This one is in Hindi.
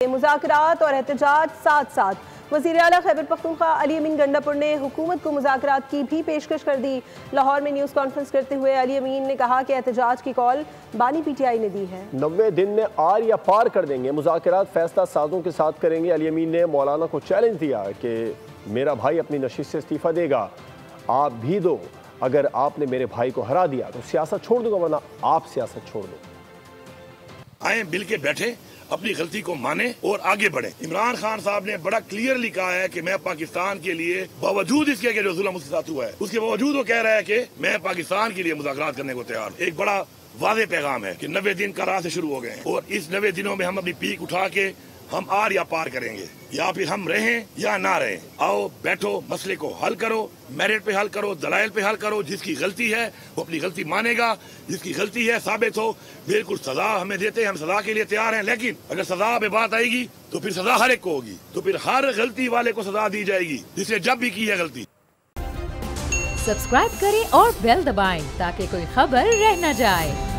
मुज़ाकरात और एहतजाज साथ साथ। वज़ीर आला खैबर पख्तूनख्वा अली अमीन गंडापुर ने हुकूमत को मुज़ाकरात की भी पेशकश कर दी। लाहौर में न्यूज़ कॉन्फ्रेंस करते हुए अली अमीन ने कहा कि एहतजाज की कॉल बानी PTI ने दी है। 90 दिन में आर या पार कर देंगे, मुज़ाकरात फैसला साजों के साथ करेंगे। अली अमीन ने मौलाना को चैलेंज दिया कि मेरा भाई अपनी नशिस्त से इस्तीफ़ा देगा, आप भी दो। अगर आपने मेरे भाई को हरा दिया तो सियासत छोड़ दूंगा, वरना आप सियासत छोड़ दो। आए मिल के बैठे, अपनी गलती को माने और आगे बढ़े। इमरान खान साहब ने बड़ा क्लियरली कहा है कि मैं पाकिस्तान के लिए, बावजूद इसके कि जो जुल्म उसके साथ हुआ है, उसके बावजूद वो कह रहा है कि मैं पाकिस्तान के लिए मुज़ाकरात करने को तैयार हूं। एक बड़ा वाज़ेह पैगाम है कि 90 दिन का राह से शुरू हो गए और इस 90 दिनों में हम अपनी पीक उठा के हम आर या पार करेंगे, या फिर हम रहें या ना रहें। आओ बैठो, मसले को हल करो, मेरिट पे हल करो, दलाइल पे हल करो। जिसकी गलती है वो अपनी गलती मानेगा, जिसकी गलती है साबित हो, बिल्कुल सजा हमें देते हैं, हम सजा के लिए तैयार हैं। लेकिन अगर सजा पे बात आएगी तो फिर सजा हर एक को होगी, तो फिर हर गलती वाले को सजा दी जाएगी जिसने जब भी की है गलती। सब्सक्राइब करें और बेल दबाएं ताकि कोई खबर रह न जाए।